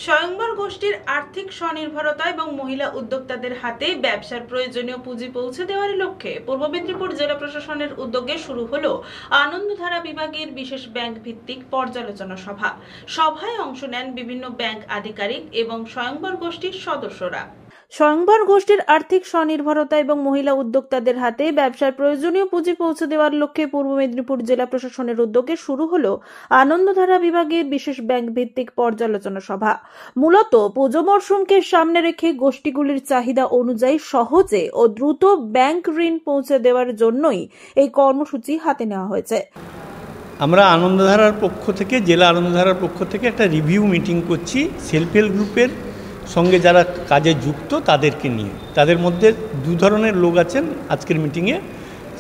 স্বয়ংবর গোষ্ঠীর আর্থিক স্বনির্ভরতা এবং মহিলা উদ্যোক্তাদের হাতে ব্যবসার প্রয়োজনীয় পুঁজি পৌঁছে দেওয়ার লক্ষ্যে পূর্ব মেদিনীপুর জেলা প্রশাসনের উদ্যোগে শুরু হলো আনন্দধারা বিভাগের বিশেষ ব্যাংক ভিত্তিক পর্যালোচনা সভা। সভায় অংশ নেন বিভিন্ন ব্যাংক আধিকারিক এবং স্বয়ংবর গোষ্ঠীর সদস্যরা। স্বয়ংবর গোষ্ঠীর আর্থিক স্বনির্ভরতা এবং মহিলা উদ্যোক্তাদের হাতে ব্যবসার প্রয়োজনীয় পুঁজি পৌঁছে দেওয়ার লক্ষ্যে পূর্ব মেদিনীপুর জেলা প্রশাসনের উদ্যোগে শুরু হলো আনন্দধারা বিভাগের বিশেষ ব্যাংক ভিত্তিক পর্যালোচনা সভা। মূলত পুজো মরশুমকে সামনে রেখে গোষ্ঠীগুলির চাহিদা অনুযায়ী সহজে ও দ্রুত ব্যাংক ঋণ পৌঁছে দেওয়ার জন্যই এই কর্মসূচি হাতে নেওয়া হয়েছে। আমরা আনন্দধারার পক্ষ থেকে, জেলা আনন্দধারার পক্ষ থেকে একটা রিভিউ মিটিং করছি সেলফ হেল্প গ্রুপের সঙ্গে যারা কাজে যুক্ত তাদেরকে নিয়ে। তাদের মধ্যে দু ধরনের লোক আছেন আজকের মিটিংয়ে।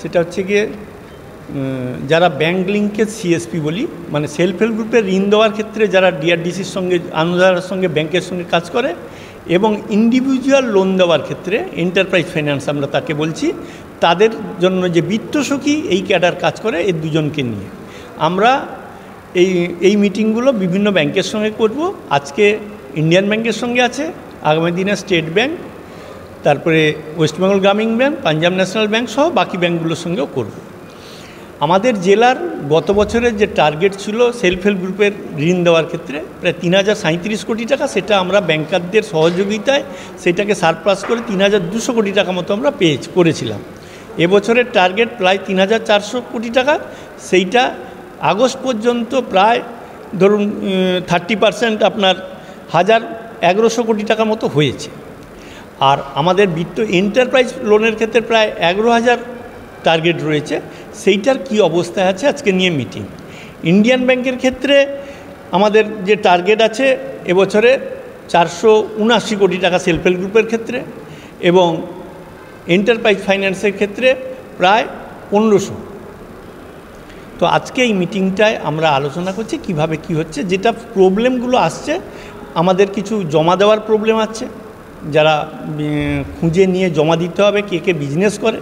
সেটা হচ্ছে গিয়ে যারা ব্যাংক লিঙ্কেজ সিএসপি বলি, মানে সেলফ হেল্প গ্রুপের ঋণ দেওয়ার ক্ষেত্রে যারা ডিআরডিসির সঙ্গে, আনন্দধারার সঙ্গে, ব্যাংকের সঙ্গে কাজ করে, এবং ইন্ডিভিজুয়াল লোন দেওয়ার ক্ষেত্রে এন্টারপ্রাইজ ফাইন্যান্স আমরা তাকে বলছি, তাদের জন্য যে বিত্তসখী এই ক্যাডার কাজ করে, এই দুজনকে নিয়ে আমরা এই মিটিংগুলো বিভিন্ন ব্যাংকের সঙ্গে করব। আজকে ইন্ডিয়ান ব্যাংকের সঙ্গে আছে, আগামী দিনে স্টেট ব্যাংক, তারপরে ওয়েস্ট বেঙ্গল গ্রামীণ ব্যাংক, পাঞ্জাব ন্যাশনাল ব্যাংক সহ বাকি ব্যাংকগুলোর সঙ্গেও করব। আমাদের জেলার গত বছরের যে টার্গেট ছিল সেলফ হেল্প গ্রুপের ঋণ দেওয়ার ক্ষেত্রে প্রায় 3037 কোটি টাকা, সেটা আমরা ব্যাংকারদের সহযোগিতায় সেটাকে সারপ্লাস করে 3200 কোটি টাকা মতো আমরা করেছিলাম। এবছরের টার্গেট প্রায় 3400 কোটি টাকা। সেইটা আগস্ট পর্যন্ত প্রায় ধরুন 30% আপনার 1100 কোটি টাকা মতো হয়েছে। আর আমাদের বিত্ত এন্টারপ্রাইজ লোনের ক্ষেত্রে প্রায় 11,000 টার্গেট রয়েছে। সেইটার কি অবস্থায় আছে আজকে নিয়ে মিটিং। ইন্ডিয়ান ব্যাংকের ক্ষেত্রে আমাদের যে টার্গেট আছে এবছরে 479 কোটি টাকা সেলফ হেল্প গ্রুপের ক্ষেত্রে, এবং এন্টারপ্রাইজ ফাইন্যান্সের ক্ষেত্রে প্রায় 1500। তো আজকে এই মিটিংটায় আমরা আলোচনা করছি কিভাবে কি হচ্ছে, যেটা প্রবলেমগুলো আসছে। আমাদের কিছু জমা দেওয়ার প্রবলেম আছে, যারা খুঁজে নিয়ে জমা দিতে হবে, কে কে বিজনেস করে,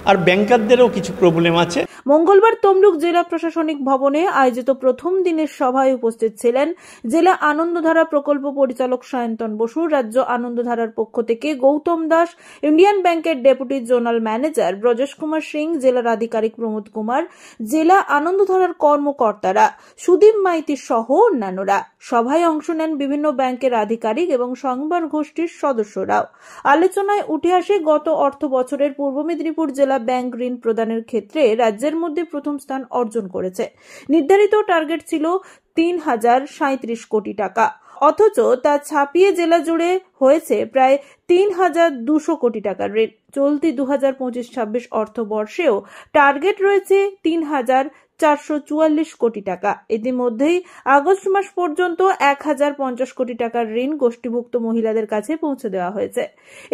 আর ব্যাংকারদেরও কিছু প্রবলেম আছে। মঙ্গলবার তমলুক জেলা প্রশাসনিক ভবনে আয়োজিত প্রথম দিনের সভায় উপস্থিত ছিলেন জেলা আনন্দধারা প্রকল্প পরিচালক সায়ন্তন বসু, রাজ্য আনন্দধারার পক্ষ থেকে গৌতম দাস, ইন্ডিয়ান ব্যাংকের deputy zonal manager Brajesh Kumar Singh, জেলার আধিকারিক প্রমোদ কুমার, জেলা আনন্দধারার কর্মকর্তারা, সুদীপ মাইতি সহ অন্যান্যরা। সভায় অংশ নেন বিভিন্ন ব্যাংকের আধিকারিক এবং স্বয়ংবর গোষ্ঠীর সদস্যরাও। আলোচনায় উঠে আসে গত অর্থ বছরের পূর্ব মেদিনীপুর জেলা ব্যাংক ঋণ প্রদানের ক্ষেত্রে রাজ্যের মধ্যে প্রথম স্থান অর্জন করেছে। নির্ধারিত টার্গেট ছিল 3037 কোটি টাকা, অথচ তা ছাপিয়ে জেলা জুড়ে হয়েছে প্রায় 3200 কোটি টাকার ঋণ। চলতি 2025-26 অর্থবর্ষেও টার্গেট রয়েছে 3444 কোটি টাকা। ইতিমধ্যেই আগস্ট মাস পর্যন্ত 1050 কোটি টাকার ঋণ গোষ্ঠীভুক্ত মহিলাদের কাছে পৌঁছে দেওয়া হয়েছে।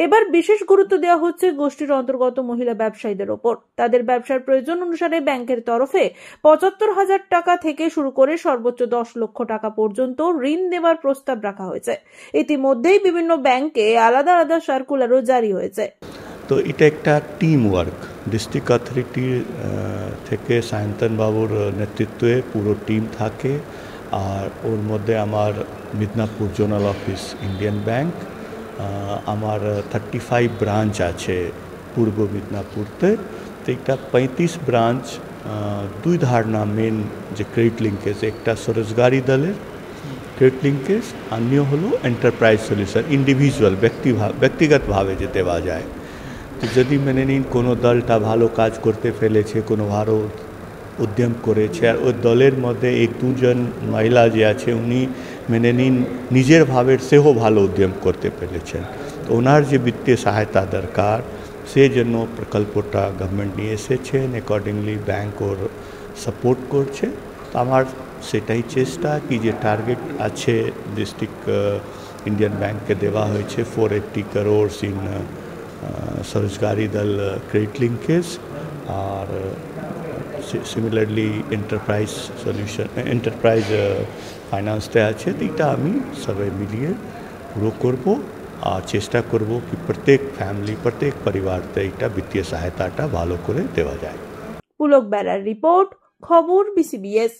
এবার বিশেষ গুরুত্ব দেওয়া হচ্ছে গোষ্ঠীর অন্তর্গত মহিলা ব্যবসায়ীদের ওপর। তাদের ব্যবসার প্রয়োজন অনুসারে ব্যাংকের তরফে 75,000 টাকা থেকে শুরু করে সর্বোচ্চ 10 লক্ষ টাকা পর্যন্ত ঋণ দেওয়ার প্রস্তাব রাখা হয়েছে। ইতিমধ্যেই বিভিন্ন ব্যাংকে আলাদা আলাদা সার্কুলারও জারি হয়েছে। তো এটা একটা টিম ওয়ার্ক, ডিস্ট্রিক্ট অথরিটি থেকে সায়ন্তন বাবুর নেতৃত্বে পুরো টিম থাকে। আর ওর মধ্যে আমার Midnapore zonal office Indian bank, আমার 35 ব্রাঞ্চ আছে পূর্ব মিদনাপুরতে। তো এটা 35 ব্রাঞ্চ দুই ধারণা মেন যে ক্রেডিট লিঙ্কেজ, একটা স্বরোজগারি দলের ক্রেডিট লিঙ্কেজ, অন্য হলো এন্টারপ্রাইজ সলিউশন, ইন্ডিভিজুয়াল ব্যক্তিগতভাবে যে দেওয়া যায়। তো যদি মেনে নিন কোনো দলটা ভালো কাজ করতে ফেলেছে, কোনো ভালো উদ্যম করেছে, আর ওই দলের মধ্যে 1-2 মহিলা যে আছে উনি মেনে নিন নিজের ভাবের সেও ভালো উদ্যম করতে পেরেছেন, তো ওনার যে বিত্তীয় সহায়তা দরকার সেই জন্য প্রকল্পটা গভর্নমেন্ট নিয়ে এসেছেন। অ্যাকর্ডিংলি ব্যাংক ওর সাপোর্ট করছে। তো আমার সেটাই চেষ্টা কি যে টার্গেট আছে ডিস্ট্রিক্ট ইন্ডিয়ান ব্যাংককে দেওয়া হয়েছে 480 crore ইন স্বরোজগারি দল ক্রেডিট লিঙ্কেজ, আর সিমিলারলি এন্টারপ্রাইজ সলিউশন এন্টারপ্রাইজ ফাইন্যান্সতে আছে। তো এটা আমি সবাই মিলিয়ে পুরো করব আর চেষ্টা করব কি প্রত্যেক ফ্যামিলি, প্রত্যেক পরিবারতে এটা বিত্তীয় সহায়তাটা ভালো করে দেওয়া যায়। পুলক বেড়ার রিপোর্ট, খবর BCBS।